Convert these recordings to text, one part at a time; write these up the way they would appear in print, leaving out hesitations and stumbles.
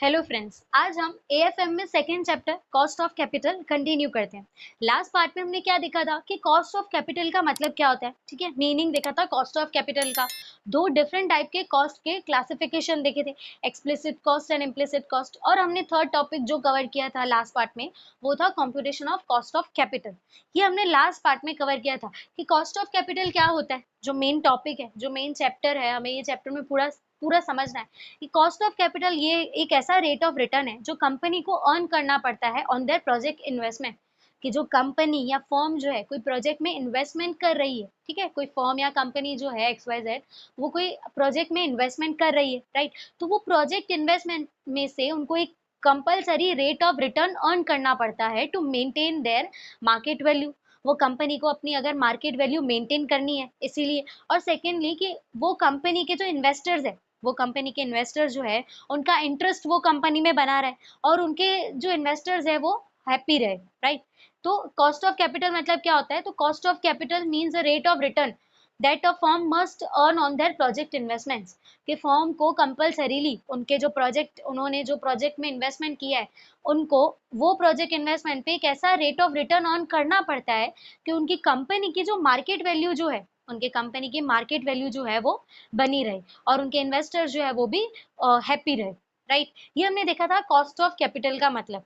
Hello friends, आज हम AFM में second chapter cost of capital continue करते हैं। लास्ट पार्ट में हमने क्या देखा था कि कॉस्ट ऑफ कैपिटल का मतलब क्या होता है, ठीक है। मीनिंग देखा था कॉस्ट ऑफ कैपिटल का। दो डिफरेंट टाइप के कॉस्ट के क्लासिफिकेशन देखे थे, explicit cost and implicit cost. और हमने थर्ड टॉपिक जो कवर किया था लास्ट पार्ट में वो था computation of cost of capital. ये हमने लास्ट पार्ट में कवर किया था कि कॉस्ट ऑफ कैपिटल क्या होता है। जो मेन टॉपिक है, जो मेन चैप्टर है, हमें ये चैप्टर में पूरा पूरा समझना है कि कॉस्ट ऑफ कैपिटल ये एक ऐसा रेट ऑफ रिटर्न है जो कंपनी को अर्न करना पड़ता है ऑन देयर प्रोजेक्ट इन्वेस्टमेंट। कि जो कंपनी या फर्म जो है कोई प्रोजेक्ट में इन्वेस्टमेंट कर रही है, ठीक है, कोई फर्म या कंपनी जो है XYZ वो कोई प्रोजेक्ट में इन्वेस्टमेंट कर रही है, राइट। तो वो प्रोजेक्ट इन्वेस्टमेंट में से उनको एक compulsory rate of return earn करना पड़ता है to maintain their market value. वो कंपनी को अपनी अगर मार्केट वैल्यू मेंटेन करनी है इसीलिए। और सेकेंडली कि वो कंपनी के जो इन्वेस्टर्स है, वो कंपनी के इन्वेस्टर जो है उनका इंटरेस्ट वो कंपनी में बना रहे और उनके जो इन्वेस्टर्स है वो हैप्पी रहे, राइट। तो कॉस्ट ऑफ कैपिटल मतलब क्या होता है, तो cost of capital means the rate of return that a firm must earn on their project investments. कि फर्म को कंपलसरीली उनके जो प्रोजेक्ट, उन्होंने जो प्रोजेक्ट में इन्वेस्टमेंट किया है उनको वो प्रोजेक्ट इन्वेस्टमेंट पे एक ऐसा रेट ऑफ रिटर्न अर्न करना पड़ता है कि उनकी कंपनी की जो मार्केट वैल्यू जो है, उनके कंपनी की मार्केट वैल्यू जो है वो बनी रहे और उनके इन्वेस्टर्स जो है वो भी हैप्पी रहे, राइट। ये हमने देखा था कॉस्ट ऑफ कैपिटल का मतलब।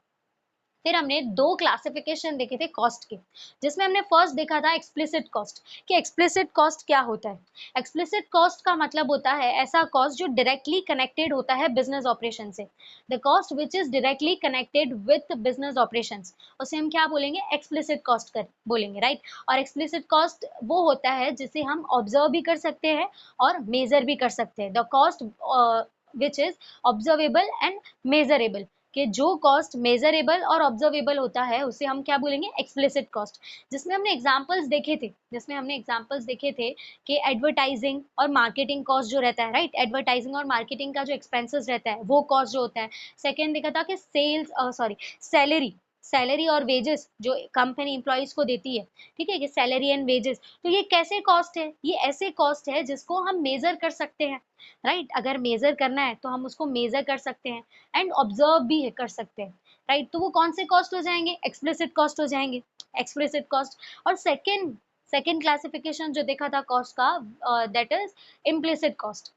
फिर हमने दो क्लासिफिकेशन देखे थे कॉस्ट के, जिसमें हमने फर्स्ट देखा था एक्सप्लिसिट कॉस्ट। कि एक्सप्लिसिट कॉस्ट क्या होता है। एक्सप्लिसिट कॉस्ट का मतलब होता है ऐसा कॉस्ट जो डायरेक्टली कनेक्टेड होता है बिजनेस ऑपरेशन से। The cost which is directly connected with business operation, उसे हम क्या बोलेंगे, एक्सप्लिसिट कॉस्ट कर बोलेंगे, राइट। और एक्सप्लिसिट कॉस्ट वो होता है जिसे हम ऑब्जर्व भी कर सकते हैं और मेजर भी कर सकते हैं। The cost which is observable and measurable. कि जो कॉस्ट मेजरेबल और ऑब्जर्वेबल होता है उसे हम क्या बोलेंगे, एक्सप्लिसिट कॉस्ट। जिसमें हमने एग्जांपल्स देखे थे कि एडवर्टाइजिंग और मार्केटिंग कॉस्ट जो रहता है, राइट। एडवर्टाइजिंग और मार्केटिंग का जो एक्सपेंसेस रहता है वो कॉस्ट जो होता है। सेकेंड देखा था कि सैलरी सैलरी और वेजेस जो कंपनी इंप्लॉइज को देती है, ठीक है, कि सैलरी एंड वेजेस। तो ये कैसे कॉस्ट है, ये ऐसे कॉस्ट है जिसको हम मेजर कर सकते हैं, राइट। अगर मेजर करना है तो हम उसको मेजर कर सकते हैं एंड ऑब्जर्व भी कर सकते हैं, राइट। तो वो कौन से कॉस्ट हो जाएंगे, एक्सप्लिसिट कॉस्ट हो जाएंगे, एक्सप्लिसिट कॉस्ट। और सेकंड सेकंड क्लासिफिकेशन जो देखा था कॉस्ट का, that is implicit cost.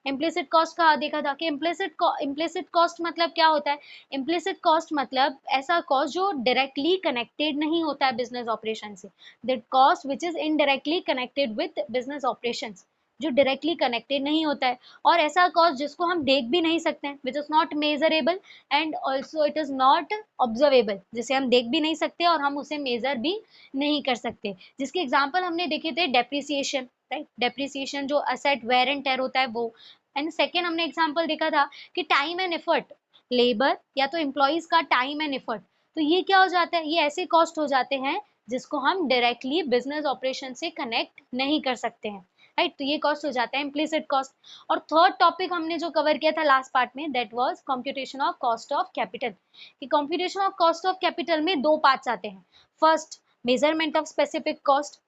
Implicit cost का देखा था कि इम्प्लिसिट कॉस्ट मतलब क्या होता है। इम्प्लिसिट कॉस्ट मतलब ऐसा कॉस्ट जो डायरेक्टली कनेक्टेड नहीं होता है बिजनेस ऑपरेशन से। That cost which is indirectly connected with business operations, जो डायरेक्टली कनेक्टेड नहीं होता है। और ऐसा कॉस्ट जिसको हम देख भी नहीं सकते हैं, which is not measurable and also it is not observable, जिसे हम देख भी नहीं सकते और हम उसे मेजर भी नहीं कर सकते। जिसके एग्जाम्पल हमने देखे थे डेप्रिसिएशन, राइट। डेप्रिसिएशन जो असेट वेयर एंड टेयर होता है वो। एंड सेकेंड हमने एग्जाम्पल देखा था कि टाइम एंड एफर्ट, लेबर या तो एम्प्लॉयज का टाइम एंड एफर्ट। तो ये क्या हो जाता है, ये ऐसे कॉस्ट हो जाते हैं जिसको हम डायरेक्टली बिजनेस ऑपरेशन से कनेक्ट नहीं कर सकते हैं, राइट। तो ये कॉस्ट हो जाता है इम्प्लिसिट कॉस्ट। और थर्ड टॉपिक हमने जो कवर किया था लास्ट पार्ट में, that was computation of cost of capital. कि computation of cost of capital में दो पार्ट्स आते हैं। First, measurement of specific cost,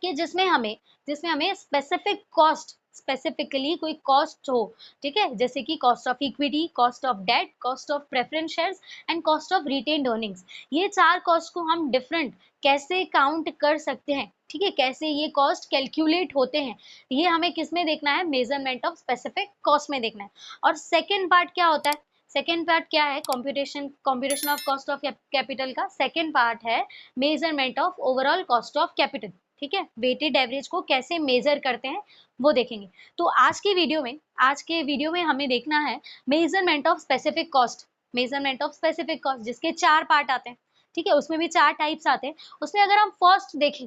कि जिसमें हमें स्पेसिफिक कॉस्ट, स्पेसिफिकली कोई कॉस्ट हो, ठीक है, जैसे कि cost of equity, cost of debt, cost of preference shares and cost of retained earnings. ये चार कॉस्ट को हम डिफरेंट कैसे काउंट कर सकते हैं, ठीक है, कैसे ये कॉस्ट कैलकुलेट होते हैं, ये हमें किस में देखना है, मेजरमेंट ऑफ स्पेसिफिक कॉस्ट में देखना है। और सेकेंड पार्ट क्या होता है, सेकेंड पार्ट क्या है, computation of cost of capital का सेकेंड पार्ट है measurement of overall cost of capital, ठीक है। वेटेड एवरेज को कैसे मेजर करते हैं वो देखेंगे। तो आज के वीडियो में हमें देखना है measurement of specific cost. Measurement of specific cost जिसके चार पार्ट आते हैं, ठीक है, उसमें भी चार टाइप्स आते हैं। उसमें अगर हम फर्स्ट देखें,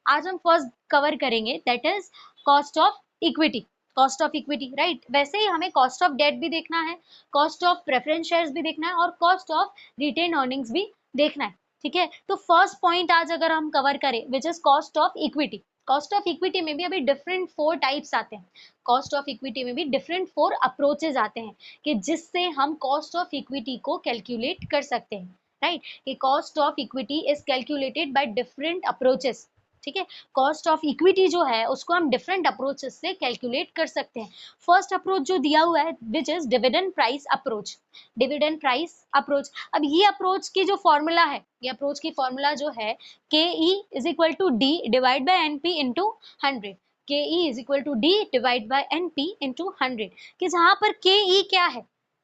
आज हम फर्स्ट कवर करेंगे, that is cost of equity. Cost of equity, right. वैसे ही हमें कॉस्ट ऑफ डेट भी देखना है, कॉस्ट ऑफ प्रेफरेंस शेयर्स भी देखना है और कॉस्ट ऑफ रिटेन अर्निंग्स भी देखना है, ठीक है। तो फर्स्ट पॉइंट आज अगर हम कवर करें which is cost of equity. Cost of equity में भी अभी डिफरेंट फोर टाइप्स आते हैं। कॉस्ट ऑफ इक्विटी में भी डिफरेंट फोर अप्रोचेज आते हैं कि जिससे हम कॉस्ट ऑफ इक्विटी को कैलकुलेट कर सकते हैं, राइट। कि cost of equity is calculated by different approaches, ठीक है। कॉस्ट ऑफ इक्विटी जो है उसको हम डिफरेंट अप्रोचेस से कैलकुलेट कर सकते हैं। फर्स्ट अप्रोच जो दिया हुआ है which is dividend price approach, dividend price approach. अब ये अप्रोच की जो फॉर्मूला है, ये अप्रोच की फॉर्मूला जो है के ई is equal to D divide by N P into 100, K E is equal to D divide by N P into 100, कि जहां पर के ई क्या है,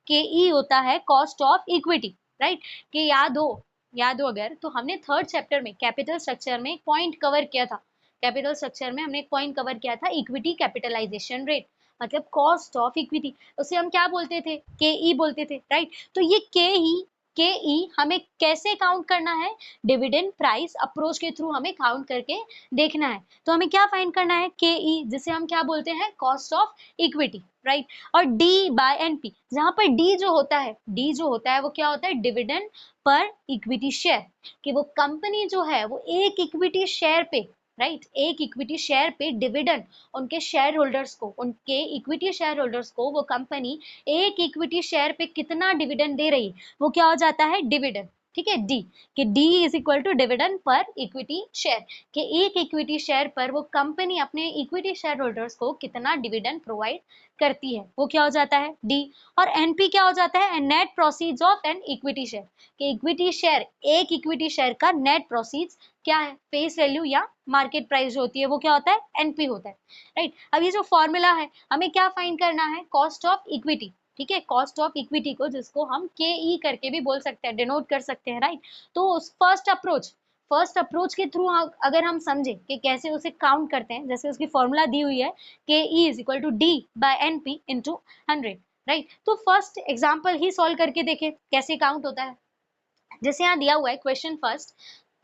के ई होता है कॉस्ट ऑफ इक्विटी, राइट। कि याद हो अगर तो हमने थर्ड चैप्टर में कैपिटल स्ट्रक्चर में एक पॉइंट कवर किया था, कैपिटल स्ट्रक्चर में हमने एक पॉइंट कवर किया था इक्विटी कैपिटलाइजेशन रेट, मतलब कॉस्ट ऑफ इक्विटी, उसे हम क्या बोलते थे, के ई बोलते थे, राइट। तो ये के ई हमें कैसे काउंट करना है, डिविडेंड प्राइस अप्रोच के थ्रू हमें काउंट करके देखना है। तो हमें क्या फाइंड करना है, के ई जिसे हम क्या बोलते हैं, कॉस्ट ऑफ इक्विटी, राइट। और डी बाय एन पी, जहां पर डी जो होता है वो क्या होता है, डिविडेंड पर इक्विटी शेयर, कि वो कंपनी जो है वो एक इक्विटी शेयर पे, राइट, एक इक्विटी शेयर पे डिविडेंड उनके शेयर होल्डर्स को, उनके इक्विटी शेयर होल्डर्स को वो कंपनी एक इक्विटी शेयर पे कितना डिविडेंड दे रही है, वो क्या हो जाता है, डिविडेंड, ठीक है, डी, कि D is equal to dividend per equity share, कि एक इक्विटी शेयर पर वो कंपनी अपने इक्विटी शेयर होल्डर्स को कितना डिविडेंड प्रोवाइड करती है, वो क्या हो जाता है, डी। और एनपी क्या हो जाता है, net proceeds of an equity share, कि इक्विटी शेयर, एक इक्विटी शेयर का नेट प्रोसीड्स क्या है, फेस वैल्यू या मार्केट प्राइस जो होती है वो क्या होता है, एनपी होता है, राइट। अब ये जो फॉर्मूला है हमें क्या फाइंड करना है, कॉस्ट ऑफ इक्विटी, ठीक है, कॉस्ट ऑफ इक्विटी को जिसको हम के ई करके भी बोल सकते हैं, डिनोट कर सकते हैं, राइट। तो उस फर्स्ट अप्रोच के थ्रू अगर हम समझे कि कैसे उसे काउंट करते हैं, जैसे उसकी फॉर्मूला दी हुई है के ई is equal to D by N P into 100, right. तो फर्स्ट एग्जाम्पल ही सॉल्व करके देखे कैसे काउंट होता है। जैसे यहाँ दिया हुआ है question first,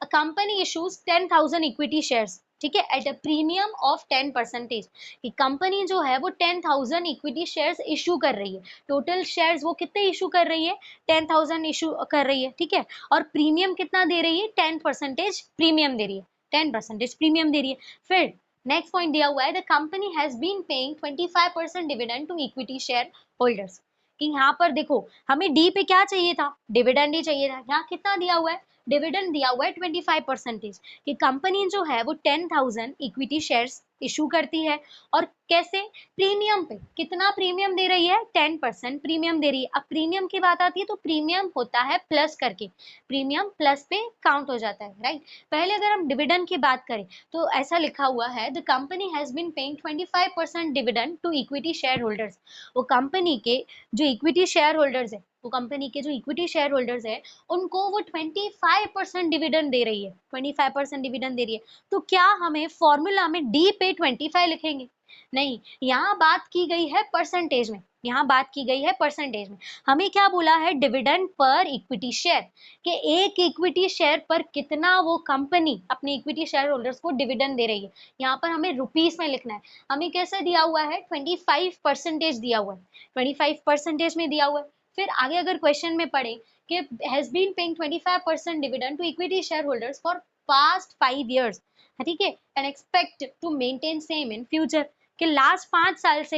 a company issues 10,000 equity shares, ठीक है, एट अ प्रीमियम ऑफ 10%, कि कंपनी जो है वो 10,000 इक्विटी शेयर्स इशू कर रही है, टोटल शेयर्स वो कितने इशू कर रही है, 10,000 इशू कर रही है, ठीक है, और प्रीमियम कितना दे रही है, 10% प्रीमियम दे रही है, 10% प्रीमियम दे रही है। फिर नेक्स्ट पॉइंट दिया हुआ है, the company has been paying 25% dividend to equity share holders, कि यहाँ पर देखो हमें डी पे क्या चाहिए था, डिविडेंड ही चाहिए था, यहाँ कितना दिया हुआ है, डिविडेंड दिया हुआ है 25%, कि कंपनी जो है वो 10,000 इक्विटी शेयर्स इशू करती है, और कैसे, प्रीमियम पे, कितना प्रीमियम दे रही है, 10% प्रीमियम दे रही है। अब प्रीमियम की बात आती है तो प्रीमियम होता है प्लस करके, प्रीमियम प्लस पे काउंट हो जाता है, राइट। पहले अगर हम डिविडेंड की बात करें तो ऐसा लिखा हुआ है, the company has been paying 25% dividend to equity share holders, वो कंपनी के जो इक्विटी शेयर होल्डर्स है, वो कंपनी के जो इक्विटी शेयर होल्डर्स है उनको वो 25% डिविडेंड दे रही है, 25% डिविडेंड दे रही है। तो क्या हमें फॉर्मूला में डी पे 25 लिखेंगे, नहीं, यहाँ बात की गई है परसेंटेज में, यहाँ बात की गई है परसेंटेज में। हमें क्या बोला है, डिविडेंड पर इक्विटी शेयर, कि एक इक्विटी शेयर पर कितना वो कंपनी अपने इक्विटी शेयर होल्डर्स को डिविडेंड दे रही है, यहाँ पर हमें रुपीस में लिखना है। हमें कैसे दिया हुआ है, 25% दिया हुआ है, 25% में दिया हुआ है। फिर आगे अगर क्वेश्चन में पढ़े कि has been paying 25% dividend to equity share holders for past 5 years, ठीक है, and expect to maintain same in future, कि लास्ट 5 साल से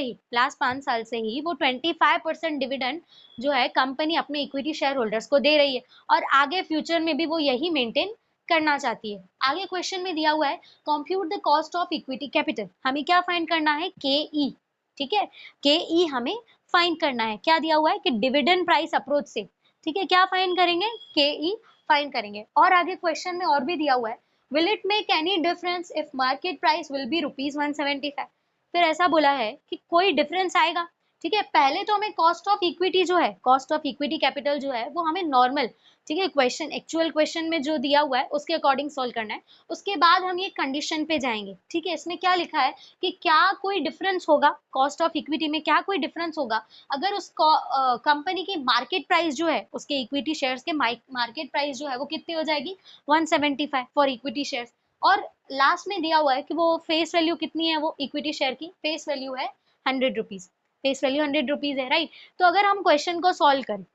ही वो 25% डिविडेंड जो है कंपनी अपने इक्विटी शेयर होल्डर्स को दे रही है, और आगे फ्यूचर में भी वो यही मेंटेन करना चाहती है। आगे क्वेश्चन में दिया हुआ है, compute the cost of equity capital, हमें क्या फाइंड करना है, के ई, ठीक है, के ई हमें फाइंड करना है। क्या दिया हुआ है कि डिविडेंड प्राइस अप्रोच से, ठीक है, क्या फाइंड करेंगे, के ई फाइंड करेंगे। और आगे क्वेश्चन में और भी दिया हुआ है, will it make any difference if market price will be ₹175, फिर ऐसा बोला है कि कोई डिफरेंस आएगा, ठीक है। पहले तो हमें कॉस्ट ऑफ इक्विटी जो है, कॉस्ट ऑफ इक्विटी कैपिटल जो है वो हमें नॉर्मल, ठीक है, क्वेश्चन एक्चुअल क्वेश्चन में जो दिया हुआ है उसके अकॉर्डिंग सोल्व करना है। उसके बाद हम ये कंडीशन पे जाएंगे, ठीक है। इसमें क्या लिखा है कि क्या कोई डिफरेंस होगा, कॉस्ट ऑफ इक्विटी में क्या कोई डिफरेंस होगा अगर उस कंपनी की मार्केट प्राइस जो है, उसके इक्विटी शेयर्स के मार्केट प्राइस जो है वो कितनी हो जाएगी, 175 फॉर इक्विटी शेयर्स, और लास्ट में दिया हुआ है कि वो फेस वैल्यू कितनी है, वो इक्विटी शेयर की फेस वैल्यू है 100 रुपीज, फेस वैल्यू 100 रुपीज है, राइट। तो अगर हम क्वेश्चन को सॉल्व करें,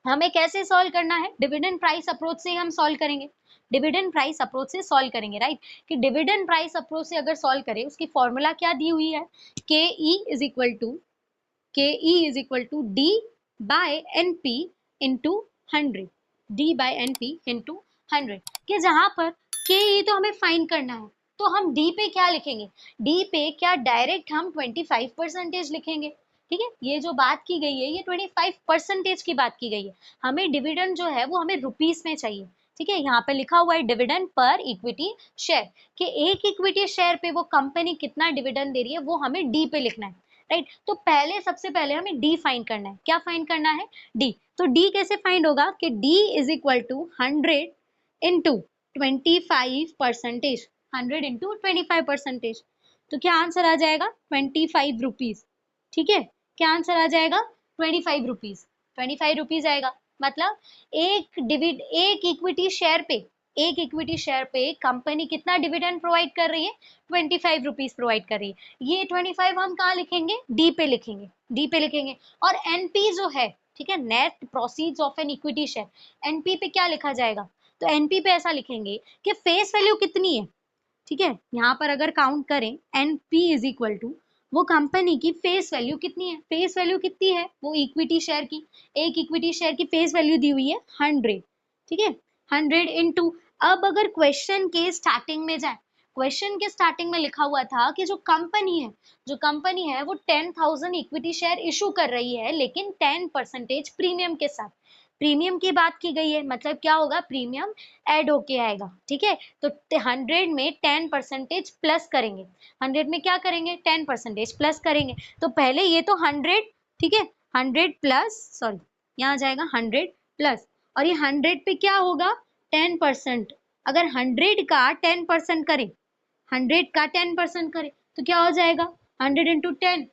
हमें कैसे सॉल्व करना है, डिविडेंड प्राइस अप्रोच से हम सॉल्व करेंगे, डिविडेंड प्राइस अप्रोच से सॉल्व करेंगे, राइट। कि डिविडेंड प्राइस अप्रोच से अगर सॉल्व करें, उसकी फॉर्मूला क्या दी हुई है, के ई is equal to D by N P into 100, D by N P into 100, कि जहां पर के ई तो हमें फाइंड करना है, तो हम डी पे क्या लिखेंगे, डी पे क्या डायरेक्ट हम 25% लिखेंगे। ठीक है, ये जो बात की गई है ये 25% की बात की गई है। हमें डिविडेंड जो है वो हमें रुपीस में चाहिए। ठीक है, यहाँ पे लिखा हुआ है डिविडेंड पर इक्विटी शेयर, कि एक इक्विटी शेयर पे वो कंपनी कितना डिविडेंड दे रही है वो हमें डी पे लिखना है। राइट, तो पहले सबसे पहले हमें डी फाइंड करना है। क्या फाइंड करना है, डी। तो डी कैसे फाइंड होगा कि D is equal to 100 into 25%, 100 into 25%। तो क्या आंसर आ जाएगा, 25 रुपीज। ठीक है, क्या आंसर आ जाएगा, 25 रुपीज। 25 रुपीज आएगा। मतलब एक इक्विटी शेयर पे, एक इक्विटी शेयर पे कंपनी कितना डिविडेंड प्रोवाइड कर रही है, 25 रुपीज प्रोवाइड कर रही है। ये 25 हम कहाँ लिखेंगे, डी पे लिखेंगे, डी पे लिखेंगे। और एनपी जो है, ठीक है, net proceeds of an equity share, NP पे क्या लिखा जाएगा, तो एनपी पे ऐसा लिखेंगे कि फेस वैल्यू कितनी है। ठीक है, यहाँ पर अगर काउंट करें एनपी इज इक्वल टू वो कंपनी की फेस वैल्यू कितनी है, फेस वैल्यू कितनी है वो इक्विटी शेयर की, एक इक्विटी शेयर की फेस वैल्यू दी हुई है 100। ठीक है, 100 इंटू, अब अगर क्वेश्चन के स्टार्टिंग में जाए, क्वेश्चन के स्टार्टिंग में लिखा हुआ था कि जो कंपनी है, जो कंपनी है वो 10,000 इक्विटी शेयर इशू कर रही है, लेकिन 10% प्रीमियम के साथ। प्रीमियम की बात की गई है, मतलब क्या होगा, प्रीमियम ऐड होके आएगा। ठीक है, तो 100 में 10% प्लस करेंगे, 100 में क्या करेंगे, 10% प्लस करेंगे। तो पहले ये तो 100, ठीक है, 100 प्लस, सॉरी यहाँ आ जाएगा 100 प्लस, और ये 100 पे क्या होगा, 10%। अगर 100 का 10% करें, 100 का 10% करें तो क्या हो जाएगा, 100 इंटू 10,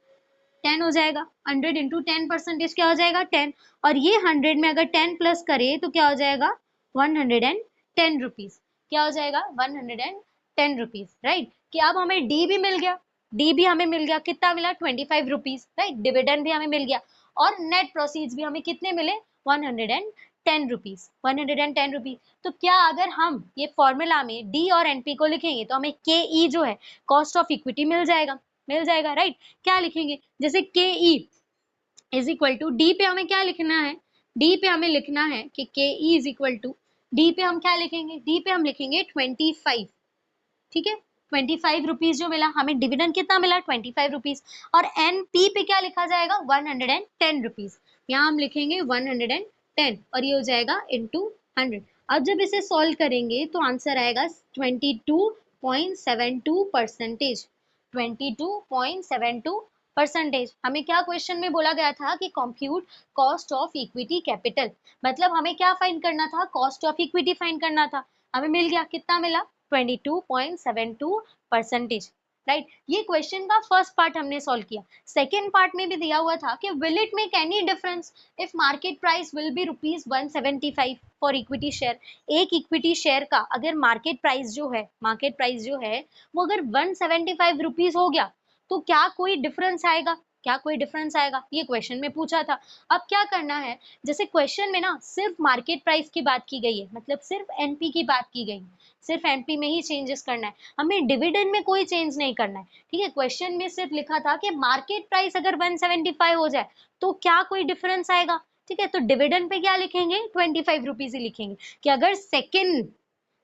10 हो जाएगा। 100 इंटू 10% क्या हो जाएगा, 10। और ये 100 में अगर 10 प्लस करे तो क्या हो जाएगा, 110 रुपीज। क्या हो जाएगा, 110 रुपीज। राइट, कि अब हमें डी भी मिल गया, डी भी हमें मिल गया, कितना मिला, 25 रुपीज। राइट, डिविडेंड भी हमें मिल गया, और नेट प्रोसीड्स भी हमें कितने मिले, 110 रुपीज, 110 रुपीज। तो क्या अगर हम ये फॉर्मूला में डी और एनपी को लिखेंगे तो हमें के ई जो है कॉस्ट ऑफ इक्विटी मिल जाएगा, मिल जाएगा। राइट, क्या लिखेंगे, जैसे K E is equal to, D पे हमें क्या लिखना है, डी पे हमें लिखना है कि K E is equal to, D पे हम क्या लिखेंगे, डी पे हम लिखेंगे 25। ठीक है, 25 रुपीज जो मिला हमें, डिविडेंड कितना मिला, 25 रुपीज। और एन पी पे क्या लिखा जाएगा, 110 रुपीज। यहाँ हम लिखेंगे 110, और ये हो जाएगा इंटू 100। अब जब इसे सॉल्व करेंगे तो आंसर आएगा 22.72%, 22.72%। हमें क्या क्वेश्चन में बोला गया था कि compute cost of equity capital, मतलब हमें क्या फाइंड करना था, कॉस्ट ऑफ इक्विटी फाइंड करना था। हमें मिल गया, कितना मिला, 22.72%। राइट, ये क्वेश्चन का फर्स्ट पार्ट हमने सॉल्व किया। सेकेंड पार्ट में भी दिया हुआ था कि will it make any difference if market price will be ₹175 for equity share. एक इक्विटी शेयर का अगर मार्केट प्राइस जो है, मार्केट प्राइस जो है वो अगर 175 रुपीज हो गया तो क्या कोई डिफरेंस आएगा, क्या कोई डिफरेंस आएगा, ये क्वेश्चन में पूछा था। अब क्या करना है, जैसे क्वेश्चन में ना सिर्फ मार्केट प्राइस की बात की गई है, मतलब सिर्फ एनपी की बात की गई, सिर्फ एनपी में ही चेंजेस करना है, हमें डिविडेंड में कोई चेंज नहीं करना है। ठीक है, क्वेश्चन में सिर्फ लिखा था कि मार्केट प्राइस अगर 175 हो जाए तो क्या कोई डिफरेंस आएगा। ठीक है, तो डिविडेंड पे क्या लिखेंगे, 25 रुपीज ही लिखेंगे, कि अगर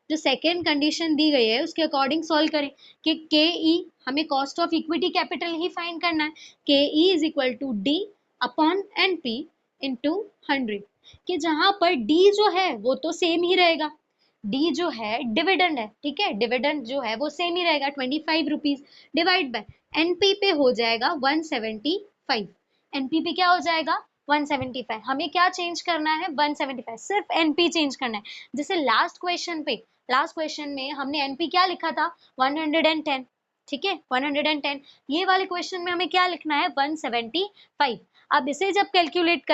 जो सेकेंड कंडीशन दी गई है उसके अकॉर्डिंग सॉल्व करें कि के ई, हमें कॉस्ट ऑफ इक्विटी कैपिटल ही फाइंड करना है, के ई is equal to D upon N P into 100, कि जहां पर डी जो है वो तो सेम ही रहेगा, डी जो है डिविडेंड है, ठीक है, डिविडेंड जो है वो सेम ही रहेगा 25 रुपीज, डिवाइड बाय एनपी पे हो जाएगा 175, एनपी पे क्या हो जाएगा 175। हमें क्या चेंज करना है, 175, सिर्फ एनपी चेंज करना है। जैसे लास्ट क्वेश्चन में हमने एनपी क्या लिखा था, 110। ठीक है, 110, ये वाले क्वेश्चन में हमें क्या लिखना है, 175। अब इसे जब कैलकुलेट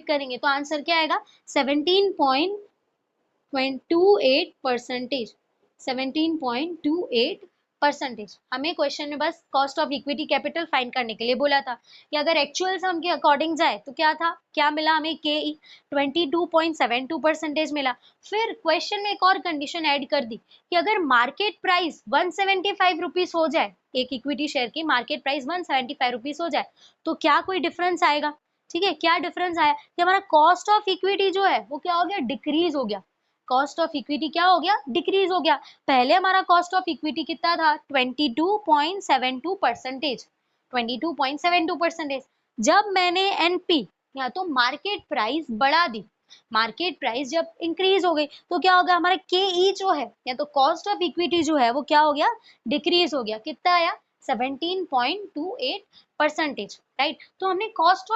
करेंगे तो आंसर क्या आएगा, 17.28%, 17.28%। हमें क्वेश्चन में बस cost of equity capital find करने के लिए बोला था, कि अगर एक्चुअल सम के अकॉर्डिंग जाए तो क्या था, क्या मिला हमें, के 22.72% मिला। फिर क्वेश्चन में एक और कंडीशन ऐड कर दी कि अगर मार्केट प्राइस 175 रुपीज हो जाए, एक इक्विटी शेयर की मार्केट प्राइस 175 रुपीज हो जाए तो क्या कोई डिफरेंस आएगा। ठीक है, क्या डिफरेंस आया कि हमारा कॉस्ट ऑफ इक्विटी जो है वो क्या हो गया, डिक्रीज हो गया। कॉस्ट ऑफ इक्विटी क्या हो गया, डिक्रीज हो गया। पहले हमारा कॉस्ट ऑफ इक्विटी कितना था, 22.72%, 22.72%। जब मैंने एनपी या तो मार्केट प्राइस बढ़ा दी, मार्केट प्राइस जब इंक्रीज हो गई तो क्या हो गया, हमारा के ई जो है या तो कॉस्ट ऑफ इक्विटी जो है वो क्या हो गया, डिक्रीज हो गया। कितना आया, 17.28%, राइट। तो हमने कॉस्ट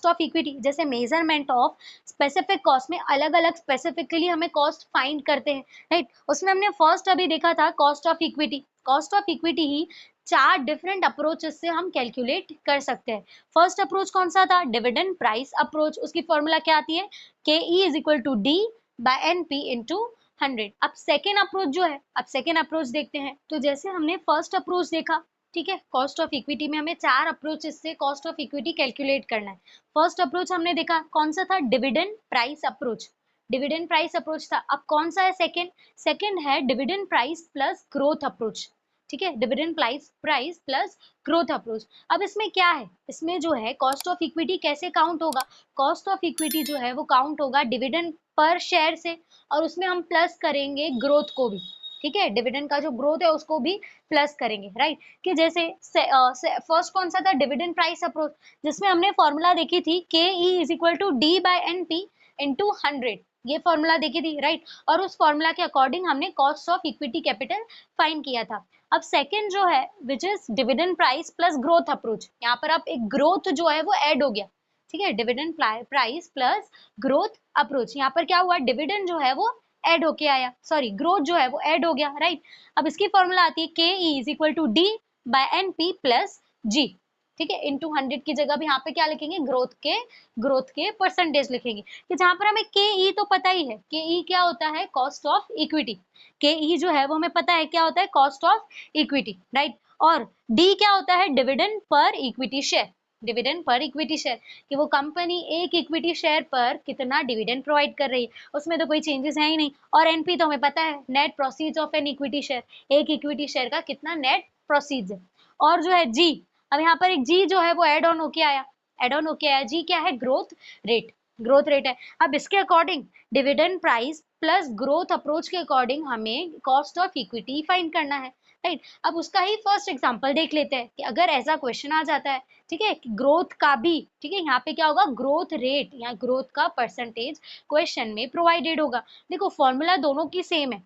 ऑफ इक्विटी जैसे मेजरमेंट ऑफ स्पेसिफिक कॉस्ट में अलग अलग स्पेसिफिकली हमें कॉस्ट फाइंड करते हैं, राइट। उसमें हमने फर्स्ट अभी देखा था cost of equity. Cost of equity he 4 different approaches से हम कैलकुलेट कर सकते हैं। फर्स्ट अप्रोच कौन सा था, डिविडेंड प्राइस अप्रोच। उसकी फॉर्मूला क्या आती है, के ई is equal to D by N P into 100। अब सेकेंड अप्रोच जो है, अब सेकेंड अप्रोच देखते हैं। तो जैसे हमने फर्स्ट अप्रोच देखा, ठीक है, कॉस्ट ऑफ इक्विटी में हमें 4 अप्रोचेस से कॉस्ट ऑफ इक्विटी कैलकुलेट करना है। फर्स्ट अप्रोच हमने देखा कौन सा था, dividend price approach, dividend price approach था। अब कौन सा है सेकेंड, सेकेंड है dividend price plus growth approach, ठीक है, dividend price plus growth approach. अब इसमें क्या है, इसमें जो है कॉस्ट ऑफ इक्विटी कैसे काउंट होगा, कॉस्ट ऑफ इक्विटी जो है वो काउंट होगा डिविडेंड पर शेयर से, और उसमें हम प्लस करेंगे ग्रोथ को भी, ठीक है, डिविडेंड का जो ग्रोथ है उसको भी प्लस करेंगे, राइट। कि जैसे फर्स्ट कौन सा था, डिविडेंड प्राइस अप्रोच, जिसमें हमने फॉर्मूला देखी थी K E is equal to D by N P into 100, ये फॉर्मूला देखी थी, राइट। और उस फॉर्मूला के अकॉर्डिंग हमने cost of equity capital find किया था। अब सेकंड जो है which is dividend price plus growth approach, यहाँ पर अब एक ग्रोथ जो है वो ऐड हो गया, ठीक है, dividend price plus growth approach. यहाँ पर क्या हुआ, डिविडेंड जो है वो ऐड होके आया, सॉरी ग्रोथ जो है वो ऐड हो गया, राइट। अब इसकी फॉर्मूला आती है के ई is equal to D by N p plus g, ठीक है, इंटू 100 की जगह भी यहाँ पे क्या लिखेंगे, ग्रोथ के परसेंटेज लिखेंगे। कि जहाँ पर हमें के ई तो पता ही है, के ई क्या होता है, कॉस्ट ऑफ इक्विटी, के ई जो है वो हमें पता है क्या होता है, कॉस्ट ऑफ इक्विटी, राइट। और डी क्या होता है, dividend per equity share, dividend per equity share, कि वो कंपनी एक इक्विटी शेयर पर कितना डिविडेंड प्रोवाइड कर रही है, उसमें तो कोई चेंजेस है ही नहीं। और एनपी तो हमें पता है, net proceeds of an equity share, एक इक्विटी शेयर का कितना नेट प्रोसीड्स है। और जो है जी, अब यहाँ पर एक जी जो है वो एड ऑन होके आया, एड ऑन होके आया, जी क्या है, ग्रोथ रेट, ग्रोथ रेट है। अब इसके according dividend price plus growth approach के अकॉर्डिंग हमें कॉस्ट ऑफ इक्विटी फाइंड करना है, राइट। अब उसका ही फर्स्ट एग्जांपल देख लेते हैं कि अगर ऐसा क्वेश्चन आ जाता है, ठीक है, ग्रोथ का भी, ठीक है, यहाँ पे क्या होगा, ग्रोथ रेट या ग्रोथ का परसेंटेज क्वेश्चन में प्रोवाइडेड होगा। देखो फॉर्मूला दोनों की सेम है,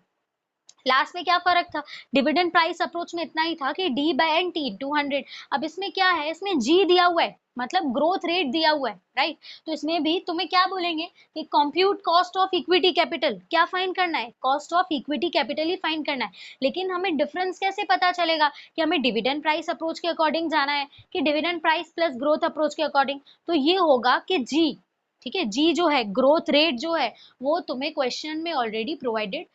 लास्ट में क्या फर्क था, डिविडेंड प्राइस अप्रोच में इतना ही था कि D by N T into 100। अब इसमें क्या है, इसमें जी दिया हुआ है, मतलब ग्रोथ रेट दिया हुआ है, राइट। तो इसमें भी तुम्हें क्या बोलेंगे कि compute cost of equity capital, क्या फाइंड करना है, कॉस्ट ऑफ इक्विटी कैपिटल ही फाइंड करना है। लेकिन हमें डिफरेंस कैसे पता चलेगा कि हमें डिविडेंड प्राइस अप्रोच के अकॉर्डिंग जाना है कि dividend price plus growth approach के अकॉर्डिंग। तो ये होगा कि जी, ठीक है, जी जो है ग्रोथ रेट जो है वो तुम्हें क्वेश्चन में ऑलरेडी प्रोवाइडेड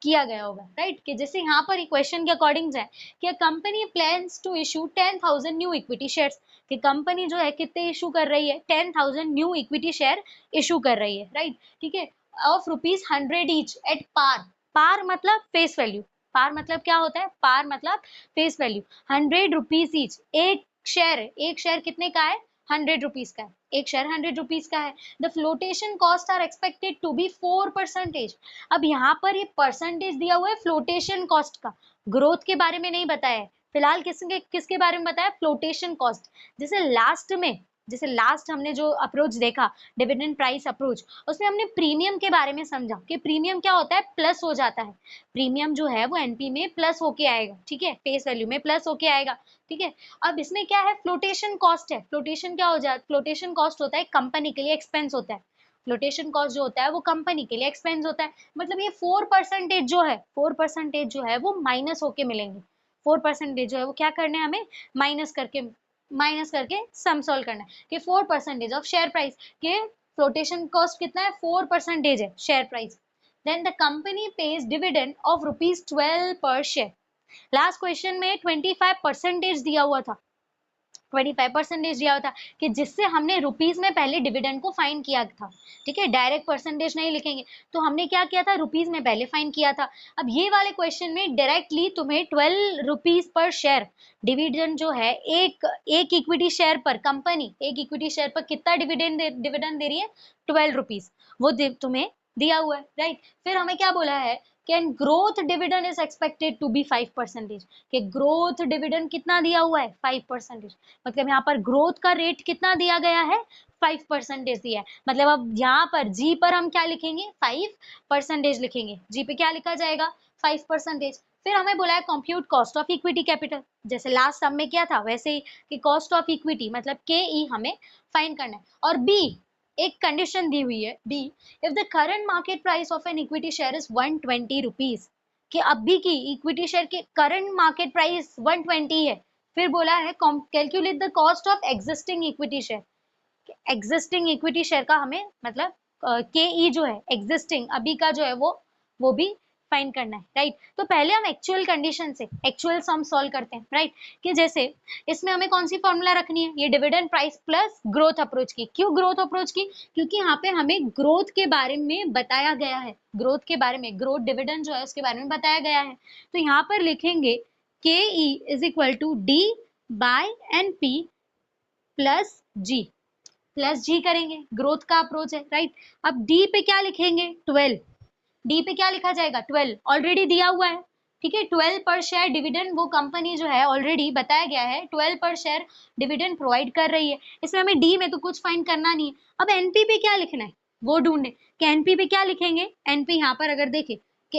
किया गया होगा, राइट। कि जैसे यहाँ पर क्वेश्चन के अकॉर्डिंग जाए कि company plans to issue 10,000 new equity shares, कि कंपनी जो है कितने इशू कर रही है, 10,000 न्यू इक्विटी शेयर इशू कर रही है, राइट, ठीक है, ऑफ ₹100 ईच एट पार, पार मतलब फेस वैल्यू, पार मतलब क्या होता है, पार मतलब फेस वैल्यू, ₹100 ईच, एक शेयर कितने का है, ₹100 का है, एक शेयर ₹100 का है। The flotation cost are expected to be 4%। अब यहाँ पर ये परसेंटेज दिया हुआ है फ्लोटेशन कॉस्ट का, ग्रोथ के बारे में नहीं बताया है फिलहाल, किसके बारे में बताया, फ्लोटेशन कॉस्ट। जैसे लास्ट हमने जो अप्रोच देखा डिविडेंड प्राइस अप्रोच, उसमें हमने प्रीमियम के बारे में समझा कि प्रीमियम क्या होता है, प्लस हो जाता है, प्रीमियम जो है वो एनपी में प्लस होके आएगा, ठीक है, फेस वैल्यू में प्लस होके आएगा, ठीक है। अब इसमें क्या है, फ्लोटेशन कॉस्ट है, फ्लोटेशन क्या हो जाता है, फ्लोटेशन कॉस्ट होता है कंपनी के लिए एक्सपेंस होता है, फ्लोटेशन कॉस्ट जो होता है वो कंपनी के लिए एक्सपेंस होता है। मतलब ये 4% जो है, 4% जो है वो माइनस होके मिलेंगे, 4% जो है वो क्या करने हैं हमें, माइनस करके सम सॉल्व करना है कि 4% ऑफ शेयर प्राइस के फ्लोटेशन कॉस्ट कितना है, 4% है share price. Then the company pays dividend of ₹12 per share. Last question में 25% दिया हुआ था, 25% दिया हुआ था कि जिससे हमने रुपीज में पहले डिविडेंड को फाइंड किया था, ठीक है, डायरेक्ट परसेंटेज नहीं लिखेंगे, तो हमने क्या किया था, रुपीज में पहले फाइंड किया था। अब ये वाले क्वेश्चन में डायरेक्टली तुम्हें ₹12 पर शेयर डिविडेंड जो है, एक इक्विटी शेयर पर, कंपनी एक इक्विटी शेयर पर कितना डिविडेंड दे रही है, ₹12, वो तुम्हें दिया हुआ है, राइट। फिर हमें क्या बोला है कि growth dividend is expected to be 5%, कि ग्रोथ डिविडेंड कितना दिया हुआ है 5%, मतलब यहाँ पर ग्रोथ का रेट कितना दिया गया है 5% दिया है। मतलब अब यहाँ पर जी पर हम क्या लिखेंगे 5% लिखेंगे, जी पे क्या लिखा जाएगा 5%। फिर हमें बोला है compute cost of equity capital, जैसे लास्ट सब में क्या था वैसे ही कि कॉस्ट ऑफ इक्विटी मतलब के ई हमें फाइंड करना है। और बी एक कंडीशन दी हुई है, b if the current market price of an equity share is 120 rupees, कि अभी की इक्विटी शेयर के करंट मार्केट प्राइस 120 है। फिर बोला है calculate the cost of existing equity share, existing equity share का हमें मतलब के ई जो है एग्जिस्टिंग अभी का जो है वो भी फाइंड करना है, राइट। तो पहले हम एक्चुअल कंडीशन से एक्चुअल सम सॉल्व करते हैं, राइट। कि जैसे इसमें हमें कौन सी फॉर्मूला रखनी है, ये dividend price plus growth approach की। क्यों ग्रोथ अप्रोच की, क्योंकि यहाँ पे हमें ग्रोथ के बारे में बताया गया है, ग्रोथ के बारे में, ग्रोथ डिविडेंड जो है उसके बारे में बताया गया है। तो यहाँ पर लिखेंगे k E is equal to D by N p plus g, plus g करेंगे, ग्रोथ का अप्रोच है, राइट। अब डी पे क्या लिखेंगे 12, डी पे क्या लिखा जाएगा 12, ऑलरेडी दिया हुआ है, ठीक है। 12 पर शेयर डिविडेंड वो कंपनी जो है ऑलरेडी बताया गया है 12 पर शेयर डिविडेंड प्रोवाइड कर रही है, इसमें हमें डी में तो कुछ फाइंड करना नहीं है। अब एनपी पे क्या लिखना है वो ढूंढे, कि एनपी पे क्या लिखेंगे, एनपी यहाँ पर अगर देखें कि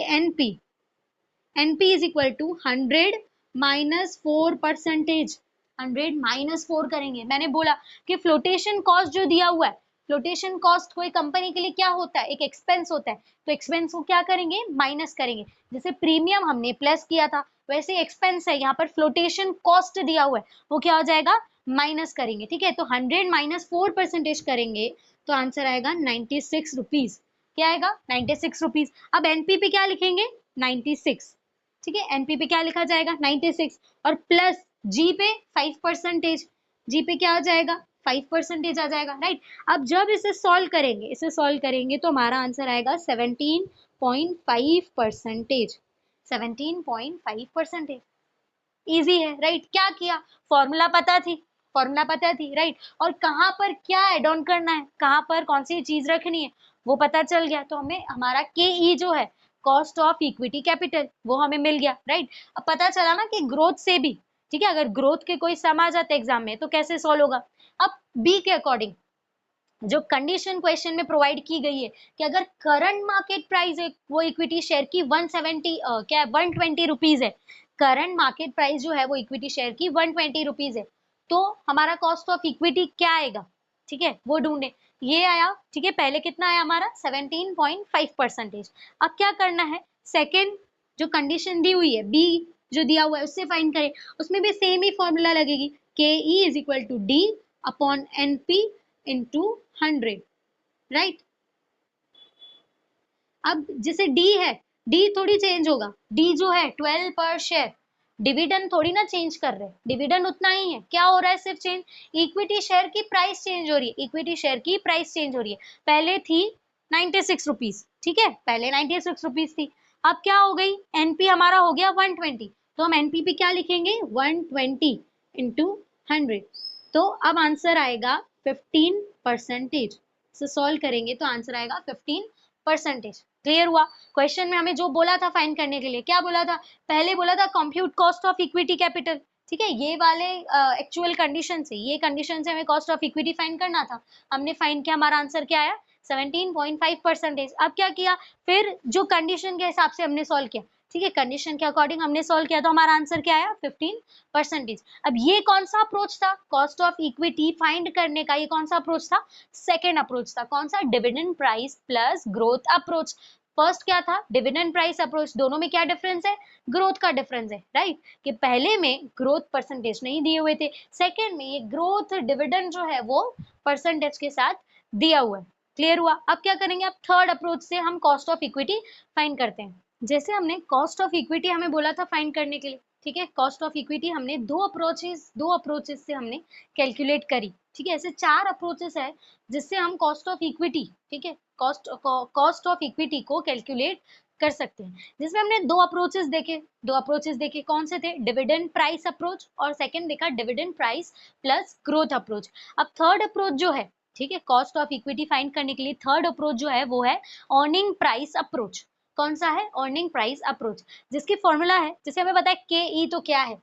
NP is equal to 100 minus 4%, 100 minus 4 करेंगे। मैंने बोला कि फ्लोटेशन कॉस्ट जो दिया हुआ है, फ्लोटेशन कॉस्ट कोई कंपनी के लिए क्या होता है, एक एक्सपेंस होता है, तो एक्सपेंस को क्या करेंगे माइनस करेंगे। जैसे प्रीमियम हमने प्लस किया था वैसे एक्सपेंस है, यहाँ पर फ्लोटेशन कॉस्ट दिया हुआ है वो क्या हो जाएगा माइनस करेंगे, ठीक है। तो 100 माइनस 4% करेंगे तो आंसर आएगा 96 रुपीज, क्या आएगा 96 रुपीज। अब एनपी पे क्या लिखेंगे 96, ठीक है। एनपी पे क्या लिखा जाएगा 96 और प्लस जी पे 5%, जी पे क्या आ जाएगा 5% आ जाएगा, राइट। अब जब इसे सॉल्व करेंगे, इसे सॉल्व करेंगे तो हमारा आंसर आएगा 17.5%, 17.5%। इजी है, राइट। क्या किया, फॉर्मूला पता थी, फॉर्मूला पता थी, राइट। और कहाँ पर क्या एड ऑन करना है, कहाँ पर कौन सी चीज रखनी है वो पता चल गया, तो हमें हमारा के ई जो है कॉस्ट ऑफ इक्विटी कैपिटल वो हमें मिल गया, राइट। अब पता चला ना कि ग्रोथ से भी, ठीक है, अगर ग्रोथ के कोई सम आ जाते एग्जाम में तो कैसे सॉल्व होगा। अब बी के अकॉर्डिंग जो कंडीशन क्वेश्चन में प्रोवाइड की गई है कि अगर करंट मार्केट प्राइस है वो इक्विटी शेयर की 170 क्या है 120 रुपीज है, करंट मार्केट प्राइस जो है वो इक्विटी शेयर की 120 रुपीज है, तो हमारा कॉस्ट ऑफ इक्विटी क्या आएगा, ठीक है, वो ढूंढे। ये आया, ठीक है, पहले कितना आया हमारा 17.5%। अब क्या करना है, सेकेंड जो कंडीशन दी हुई है बी जो दिया हुआ है उससे फाइंड करें, उसमें भी सेम ही फॉर्मूला लगेगी, K E is equal to D upon N P into 100, right. अब जैसे डी है, डी थोड़ी चेंज होगा, डी जो है 12 पर शेयर, डिविडेंड थोड़ी ना चेंज कर रहे, डिविडेंड उतना ही है, क्या हो रहा है सिर्फ चेंज, इक्विटी शेयर की प्राइस चेंज हो रही है, इक्विटी शेयर की प्राइस चेंज हो रही है। पहले थी 96 रुपीज, ठीक है, पहले 96 रुपीज थी, अब क्या हो गई एनपी हमारा हो गया 120, तो हम एनपी पे क्या लिखेंगे 120 इंटू 100, तो अब आंसर आएगा 15%, से सॉल्व करेंगे तो आंसर आएगा 15%। क्लियर हुआ, क्वेश्चन में हमें जो बोला था फाइंड करने के लिए क्या बोला था, पहले बोला था compute cost of equity capital, ठीक है, ये वाले एक्चुअल कंडीशन से, ये कंडीशन से हमें कॉस्ट ऑफ इक्विटी फाइंड करना था, हमने फाइंड किया, हमारा आंसर क्या आया 17.5%। अब क्या किया, फिर जो कंडीशन के हिसाब से हमने सॉल्व किया, ठीक है, कंडीशन के अकॉर्डिंग हमने सॉल्व किया तो हमारा आंसर क्या आया 15%। अब ये कौन सा अप्रोच था कॉस्ट ऑफ इक्विटी फाइंड करने का, ये कौन सा अप्रोच था, सेकेंड अप्रोच था, कौन सा, dividend price plus growth approach. First क्या था डिविडेंड प्राइस अप्रोच, दोनों में क्या डिफरेंस है, ग्रोथ का डिफरेंस है, राइट, कि पहले में ग्रोथ परसेंटेज नहीं दिए हुए थे, सेकेंड में ये ग्रोथ डिविडेंड जो है वो परसेंटेज के साथ दिया हुआ है। क्लियर हुआ, अब क्या करेंगे, अब थर्ड अप्रोच से हम कॉस्ट ऑफ इक्विटी फाइंड करते हैं। जैसे हमने कॉस्ट ऑफ इक्विटी हमें बोला था फाइंड करने के लिए, ठीक है, कॉस्ट ऑफ इक्विटी हमने दो अप्रोचेस से हमने कैलकुलेट करी, ठीक है, ऐसे चार अप्रोचेस है जिससे हम कॉस्ट ऑफ इक्विटी, ठीक है, कॉस्ट ऑफ इक्विटी को कैलकुलेट कर सकते हैं, जिसमें हमने दो अप्रोचेस देखे कौन से थे, डिविडेंड प्राइस अप्रोच और सेकंड देखा dividend price plus growth approach. अब थर्ड अप्रोच जो है ठीक है, कॉस्ट ऑफ इक्विटी फाइंड करने के लिए थर्ड अप्रोच जो है वो है अर्निंग प्राइस अप्रोच। कौन सा है? अर्निंग प्राइस अप्रोच, जिसकी फॉर्मूला है, जैसे हमें पता है के ई, तो क्या है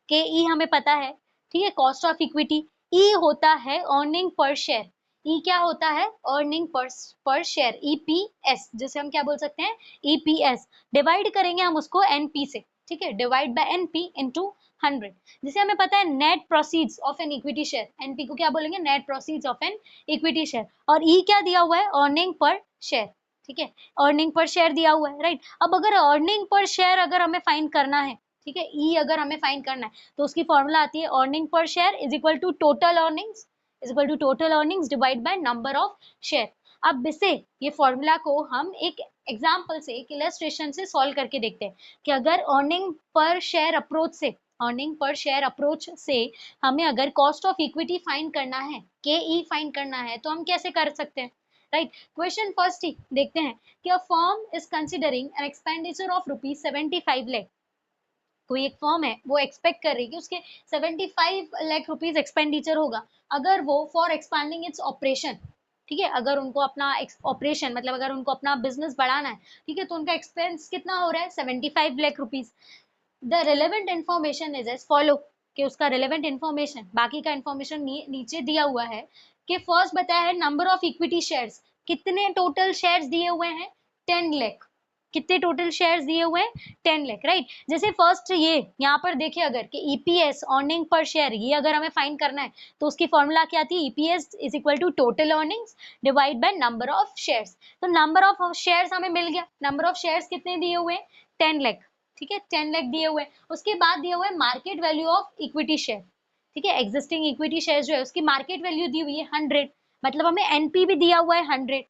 के ई हमें पता है, ठीक है, कॉस्ट ऑफ इक्विटी। ई होता है अर्निंग पर शेयर, ई क्या होता है? अर्निंग पर शेयर, ईपीएस, जिसे हम क्या बोल सकते हैं? ईपीएस। डिवाइड करेंगे हम उसको एनपी से, ठीक है, डिवाइड बाय एनपी इनटू 100, जिसे हमें पता है net proceeds of an equity share, NP को क्या बोलेंगे? Net proceeds of an equity share. और ई क्या दिया हुआ है? अर्निंग पर शेयर, ठीक है, अर्निंग पर शेयर दिया हुआ है, राइट। अब अगर अर्निंग पर शेयर अगर हमें फाइंड करना है, ठीक है, ई अगर हमें फाइंड करना है, तो उसकी फॉर्मूला आती है earning per share is equal to total earnings, is equal to total earnings divide by number of share. अब इसे, ये फॉर्मूला को हम एक एग्जांपल से, एक इलस्ट्रेशन से सॉल्व करके देखते हैं कि अगर अर्निंग पर शेयर अप्रोच से, अर्निंग पर शेयर अप्रोच से हमें अगर कॉस्ट ऑफ इक्विटी फाइंड करना है, के ई फाइंड करना है, तो हम कैसे कर सकते हैं, राइट। क्वेश्चन फर्स्ट ही देखते हैं कि a firm is considering an expenditure of rupees 75 lakh. कोई एक फर्म है, वो एक्सपेक्ट कर रही है कि उसके 75 लाख रुपीज एक्सपेंडिचर होगा अगर वो फॉर एक्सपैंडिंग इट्स ऑपरेशन, ठीक है, अगर उनको अपना ऑपरेशन मतलब अगर उनको अपना बिजनेस बढ़ाना है, ठीक है, तो उनका एक्सपेंस कितना हो रहा है? 75 lakh rupees. The relevant information is as follow, कि उसका रिलेवेंट इन्फॉर्मेशन, बाकी का इन्फॉर्मेशन नीचे दिया हुआ है कि फर्स्ट बताया है नंबर ऑफ इक्विटी शेयर्स, कितने टोटल शेयर्स दिए हुए हैं? 10 लाख। कितने टोटल शेयर्स दिए हुए हैं? 10 लाख, राइट। जैसे फर्स्ट ये यहाँ पर देखिए अगर कि ईपीएस, अर्निंग पर शेयर, ये अगर हमें फाइंड करना है तो उसकी फॉर्मूला क्या आती है? EPS is equal to total earnings divide by number of shares. तो नंबर ऑफ शेयर्स हमें मिल गया, नंबर ऑफ शेयर्स कितने दिए हुए हैं? 10 लाख, ठीक है, 10 लाख दिए हुए हैं। उसके बाद दिया हुआ है market value of equity share, ठीक है, एग्जिस्टिंग इक्विटी शेयर जो है उसकी मार्केट वैल्यू दी हुई है 100, मतलब हमें एनपी भी दिया हुआ है 100,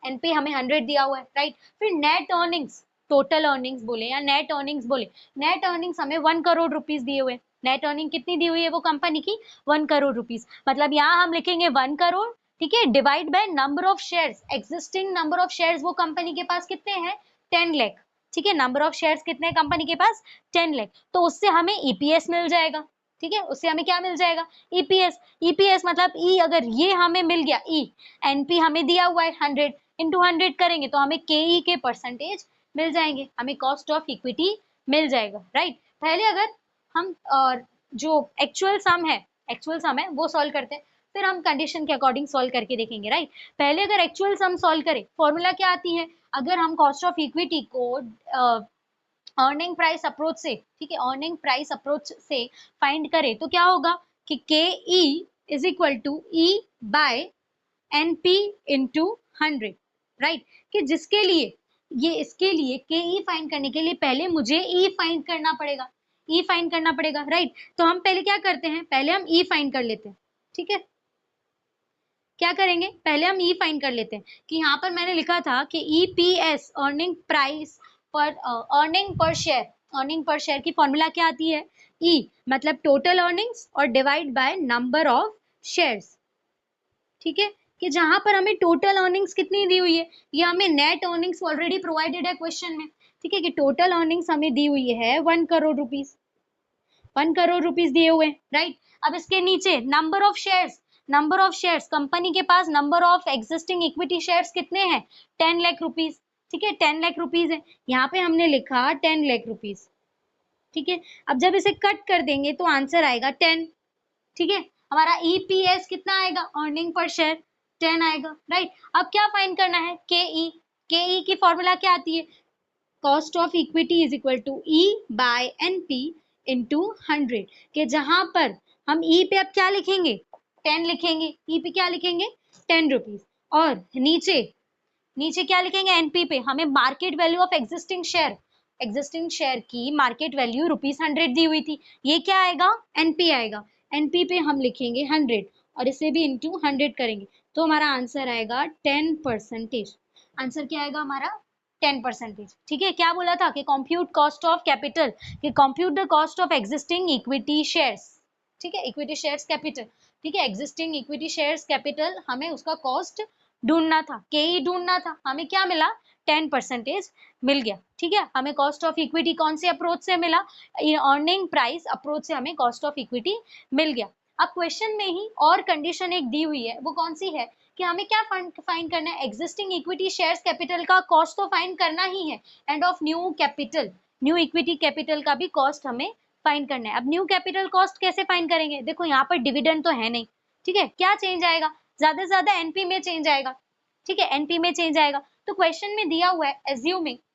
एनपी हमें 100 दिया हुआ है, राइट। फिर नेट अर्निंग्स, टोटल अर्निंग्स बोले या नेट अर्निंग्स बोले, नेट अर्निंग्स हमें 1 करोड़ रुपीज दिए हुए। नेट अर्निंग कितनी दी हुई है वो कंपनी की? 1 करोड़ रुपीज, मतलब यहाँ हम लिखेंगे 1 करोड़, ठीक है, divide by number of shares, existing number of shares वो कंपनी के पास कितने हैं? 10 लाख, ठीक है, नंबर ऑफ शेयर्स कितने हैं कंपनी के पास? 10 लाख। तो उससे हमें ईपीएस मिल जाएगा, ठीक है, उससे हमें क्या मिल जाएगा? ईपीएस। ईपीएस मतलब ई, अगर ये हमें मिल गया ई, एनपी हमें दिया हुआ है 100, इंटू 100 करेंगे तो हमें के ई के परसेंटेज मिल जाएंगे, हमें कॉस्ट ऑफ इक्विटी मिल जाएगा, राइट। पहले अगर हम जो एक्चुअल सम है वो सॉल्व करते हैं, फिर हम कंडीशन के अकॉर्डिंग सॉल्व करके देखेंगे, राइट। पहले अगर एक्चुअल सम सॉल्व करें, फॉर्मूला क्या आती है? अगर हम कॉस्ट ऑफ इक्विटी को अर्निंग प्राइस अप्रोच से, ठीक है, अर्निंग प्राइस अप्रोच से फाइंड करें तो क्या होगा कि K E is equal to E by NP into 100, right. कि जिसके लिए, ये इसके लिए के ई फाइंड करने के लिए पहले मुझे ई फाइंड करना पड़ेगा, ई फाइंड करना पड़ेगा, राइट। तो हम पहले क्या करते हैं? पहले हम ई फाइंड कर लेते हैं, ठीक है, क्या करेंगे? पहले हम ई फाइंड कर लेते हैं कि यहाँ पर मैंने लिखा था कि ईपीएस, अर्निंग प्राइस पर earning per share, earning per share की फॉर्मूला क्या आती है? ई मतलब टोटल अर्निंग्स और divide by number of shares, ठीक है, कि जहां पर हमें टोटल अर्निंग्स कितनी दी हुई है, ये हमें नेट अर्निंग्स ऑलरेडी प्रोवाइडेड है क्वेश्चन में, ठीक है, कि टोटल अर्निंग्स हमें दी हुई है 1 करोड़ रुपीज, 1 करोड़ रुपीज दिए हुए, राइट। अब इसके नीचे number of shares, number of shares, company के पास number of existing equity shares कितने हैं? 10 लाख रुपीज, ठीक है, 10 लाख रुपीज है, यहाँ पे हमने लिखा 10 लाख रुपीज, ठीक है। अब जब इसे कट कर देंगे तो आंसर आएगा 10, ठीक है, हमारा ईपीएस कितना आएगा? अर्निंग पर शेयर 10 आएगा, राइट। अब क्या फाइंड करना है? के ई, के ई की फॉर्मूला क्या आती है? Cost of equity is equal to E by NP into 100, के जहां पर हम ई पे अब क्या लिखेंगे? 10 लिखेंगे, ई पे क्या लिखेंगे? 10 रुपीज, और नीचे, नीचे क्या लिखेंगे? एनपी पे हमें market value of existing share, existing share की मार्केट वैल्यू ₹100 दी हुई थी, ये क्या आएगा? एनपी आएगा, एनपी पे हम लिखेंगे 100 और इसे भी इंटू 100 करेंगे तो हमारा आंसर आएगा 10%। आंसर क्या आएगा हमारा? 10%, ठीक है। क्या बोला था कि कंप्यूट कॉस्ट ऑफ कैपिटल, कि compute the cost of existing equity shares, ठीक है, इक्विटी शेयर्स कैपिटल, ठीक है, एग्जिस्टिंग इक्विटी शेयर्स कैपिटल, हमें उसका कॉस्ट ढूंढना था, के ई ढूंढना था, हमें क्या मिला? 10% मिल गया, ठीक है। हमें कॉस्ट ऑफ इक्विटी कौन से अप्रोच से मिला? अर्निंग प्राइस अप्रोच से हमें कॉस्ट ऑफ इक्विटी मिल गया। अब क्वेश्चन में ही और कंडीशन एक दी हुई है, वो कौन सी है कि हमें क्या फाइंड करना है, एग्जिस्टिंग इक्विटी शेयर्स कैपिटल का कॉस्ट तो फाइंड करना ही है, end of new capital, new equity capital का भी कॉस्ट हमें फाइंड करना है। अब न्यू कैपिटल कॉस्ट कैसे फाइंड करेंगे, देखो यहाँ पर डिविडेंड तो है नहीं, ठीक है, क्या चेंज आएगा, ज्यादा से ज्यादा एनपी में चेंज आएगा, ठीक है, एनपी में चेंज आएगा। तो क्वेश्चन में दिया हुआ है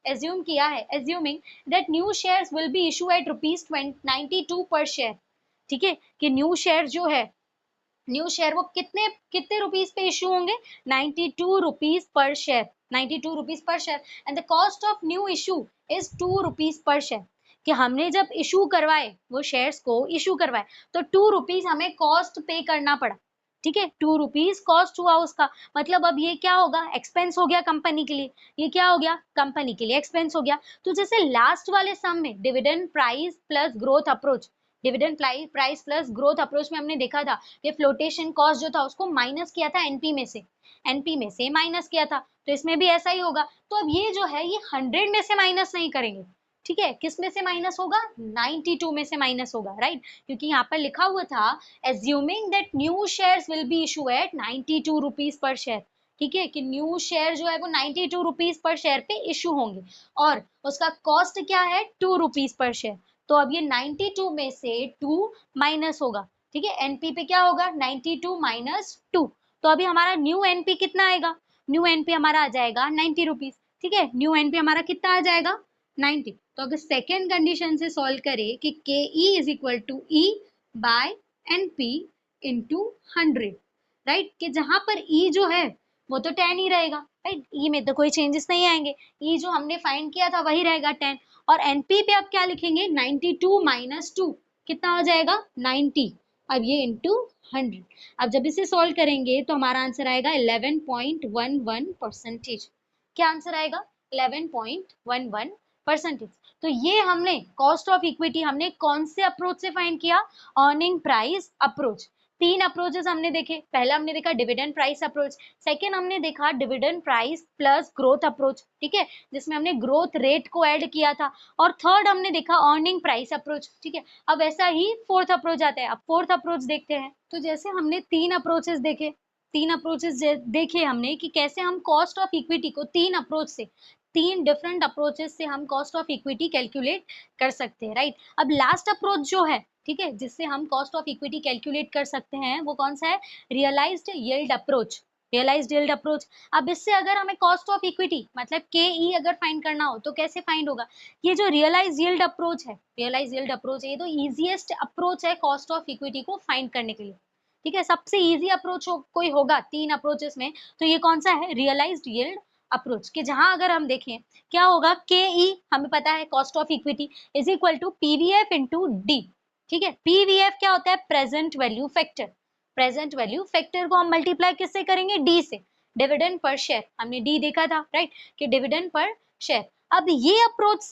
एज्यूम किया है, assuming that new shares will be issue at ₹92 पर शेयर, ठीक है, कि न्यू शेयर जो है, न्यू शेयर वो कितने कितने रुपीस पे इशू होंगे, 92 रुपीस पर शेयर, 92 रुपीस पर share, and the cost of new issue is 2 rupees पर शेयर, कि हमने जब इशू करवाए, वो शेयर्स को इशू करवाए, तो 2 रुपीस हमें कॉस्ट पे करना पड़ा, ठीक है, 2 रुपीस कॉस्ट हुआ उसका, मतलब अब ये क्या होगा, एक्सपेंस हो गया कंपनी के लिए, ये क्या हो गया, कंपनी के लिए एक्सपेंस हो गया। तो जैसे लास्ट वाले सम में dividend price plus growth approach, dividend price plus growth approach में हमने देखा था कि फ्लोटेशन कॉस्ट जो था उसको माइनस किया था एनपी में से, एनपी में से माइनस किया था, तो इसमें भी ऐसा ही होगा। तो अब ये जो है ये 100 में से माइनस नहीं करेंगे, ठीक है, किस में से माइनस होगा, 92 में से माइनस होगा, राइट, क्योंकि यहाँ पर लिखा हुआ था assuming that new shares will be issued at 92 rupees पर शेयर, ठीक है, कि न्यू शेयर जो है वो 92 रुपीस पर शेयर पे इशू होंगे, और उसका कॉस्ट क्या है 2 रुपीस पर शेयर। तो अब ये 92 में से 2 माइनस होगा, ठीक है, एनपी पे क्या होगा 92 माइनस 2, तो अभी हमारा न्यू एनपी कितना आएगा, न्यू एनपी हमारा आ जाएगा 90 रुपीस, ठीक है, न्यू एनपी हमारा कितना आ जाएगा 90। तो अगर सेकेंड कंडीशन से सॉल्व करें कि K E is equal to E by N P into 100, right, कि जहां पर ई जो है वो तो 10 ही रहेगा, राइट, ई में तो कोई चेंजेस नहीं आएंगे, ई जो हमने फाइंड किया था वही रहेगा 10, और एनपी पे आप क्या लिखेंगे 92 माइनस 2, कितना हो जाएगा 90, अब ये इंटू 100। अब जब इसे सॉल्व करेंगे तो हमारा आंसर आएगा 11.11%। क्या आंसर आएगा 11.11%। तो ये हमने कॉस्ट ऑफ इक्विटी हमने कौन से अप्रोच से फाइंड किया, अर्निंग प्राइस अप्रोच। तीन अप्रोचेस हमने देखे, पहला हमने देखा डिविडेंड प्राइस अप्रोच, सेकंड हमने देखा dividend price plus growth approach, ठीक है, जिसमें हमने ग्रोथ रेट को ऐड किया था, और थर्ड हमने देखा अर्निंग प्राइस अप्रोच, ठीक है। अब ऐसा ही फोर्थ अप्रोच आता है, अब फोर्थ अप्रोच देखते हैं। तो जैसे हमने तीन अप्रोचेस देखे हमने कि कैसे हम कॉस्ट ऑफ इक्विटी को तीन अप्रोच से, तीन डिफरेंट अप्रोचेस से हम कॉस्ट ऑफ इक्विटी कैलकुलेट कर सकते हैं, राइट। अब लास्ट अप्रोच जो है, ठीक है, जिससे हम कॉस्ट ऑफ इक्विटी कैलकुलेट कर सकते हैं, वो कौन सा है, realized yield approach, realized yield approach. अब इससे अगर हमें कॉस्ट ऑफ इक्विटी मतलब के ई अगर फाइंड करना हो तो कैसे फाइंड होगा, ये जो रियलाइज यील्ड अप्रोच है, रियलाइज यील्ड अप्रोच है, ये तो इजीएस्ट अप्रोच है कॉस्ट ऑफ इक्विटी को फाइंड करने के लिए, ठीक है, सबसे इजी अप्रोच कोई होगा तीन अप्रोचेस में, तो ये कौन सा है, रियलाइज्ड यील्ड अप्रोच, के जहां अगर हम देखें क्या होगा, के ई हमें पता है cost of equity is equal to PVF into D, ठीक है, पीवीएफ क्या होता है, present value factor, present value factor को हम मल्टीप्लाई किससे करेंगे, डी से, डिविडेंड पर शेयर, हमने डी देखा था, राइट, कि डिविडेंड पर शेयर। अब ये अप्रोच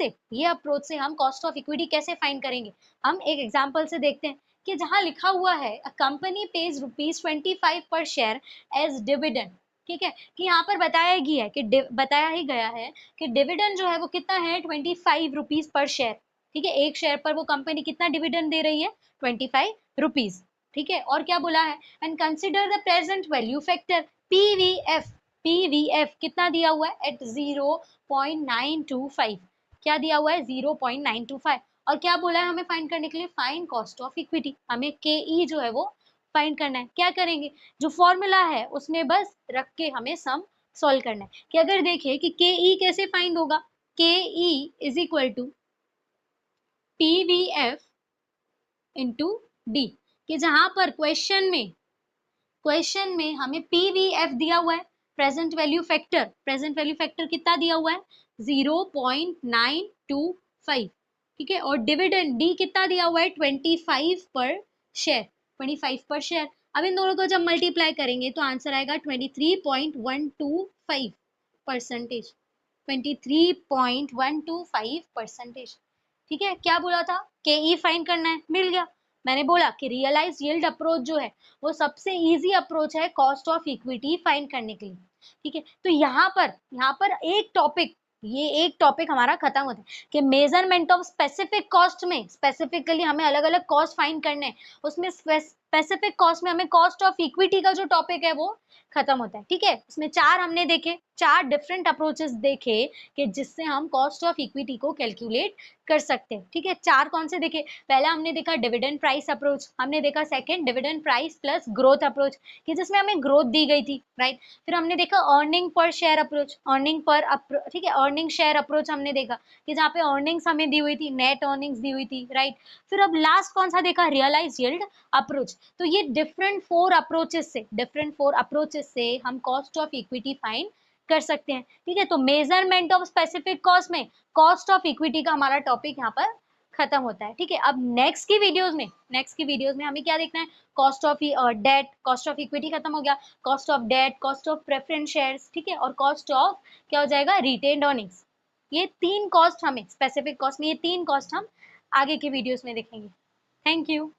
से हम कॉस्ट ऑफ इक्विटी कैसे फाइंड करेंगे, हम एक एग्जांपल से देखते हैं कि जहां लिखा हुआ है अ कंपनी पेज ₹25 पर शेयर एज डिविडेंड, ठीक है, कि यहाँ पर बताया ही गया है कि डिविडेंड जो है वो कितना है 25 रुपीज पर शेयर, ठीक है, एक शेयर पर वो कंपनी कितना डिविडेंड दे रही है 25 रुपीज, ठीक है, और क्या बोला है, and consider the present value factor PVF, PVF कितना दिया हुआ है एट 0.925, क्या दिया हुआ है 0.925, और क्या बोला है हमें फाइंड करने के लिए, फाइंड कॉस्ट ऑफ इक्विटी, हमें के ई जो है वो फाइंड करना है। क्या करेंगे, जो फॉर्मूला है उसमें बस रख के हमें सम सॉल्व करना है, कि अगर देखें कि के ई कैसे फाइंड होगा, K E is equal to PVF into D, कि जहां पर क्वेश्चन में हमें पीवीएफ दिया हुआ है, प्रेजेंट वैल्यू फैक्टर कितना दिया हुआ है 0.925, ठीक है, और डिविडेंड डी कितना दिया हुआ है 25 पर शेयर, 25 पर शेयर। अब इन दोनों को जब मल्टीप्लाई करेंगे तो आंसर आएगा 23.125%, 23.125%, ठीक है। क्या बोला था, के ई फाइंड करना है, मिल गया। मैंने बोला कि रियलाइज यील्ड अप्रोच जो है वो सबसे इजी अप्रोच है कॉस्ट ऑफ इक्विटी फाइंड करने के लिए, ठीक है। तो यहाँ पर एक टॉपिक हमारा खत्म होता है कि मेजरमेंट ऑफ स्पेसिफिक कॉस्ट में स्पेसिफिकली हमें अलग अलग कॉस्ट फाइंड करने हैं, उसमें स्पेसिफिक कॉस्ट में हमें कॉस्ट ऑफ इक्विटी का जो टॉपिक है वो खत्म होता है। ठीक है, इसमें चार हमने देखे, चार डिफरेंट अप्रोचेस देखे कि जिससे हम कॉस्ट ऑफ इक्विटी को कैलकुलेट कर सकते हैं। ठीक है, चार कौन से देखे? पहला हमने देखा डिविडेंड प्राइस अप्रोच, हमने देखा second dividend price plus growth approach कि जिसमें हमें ग्रोथ दी गई थी, राइट। फिर हमने देखा earning per share approach, earning per ठीक है, अर्निंग शेयर अप्रोच हमने देखा कि जहाँ पे अर्निंग्स हमें दी हुई थी, नेट अर्निंग्स दी हुई थी, राइट। फिर अब लास्ट कौन सा देखा? Realize yield approach. तो ये डिफरेंट फोर अप्रोचेस से हम कॉस्ट ऑफ इक्विटी फाइंड कर सकते हैं। ठीक है, तो मेजरमेंट ऑफ स्पेसिफिक कॉस्ट में कॉस्ट ऑफ इक्विटी का हमारा टॉपिक यहाँ पर खत्म होता है। ठीक है, अब नेक्स्ट की वीडियोस में हमें क्या देखना है? Cost of debt, cost of equity खत्म हो गया, cost of debt, cost of preference shares, ठीक है, और कॉस्ट ऑफ क्या हो जाएगा? Retained earnings. ये तीन कॉस्ट हमें स्पेसिफिक कॉस्ट में, ये तीन कॉस्ट हम आगे के वीडियोस में देखेंगे। Thank you.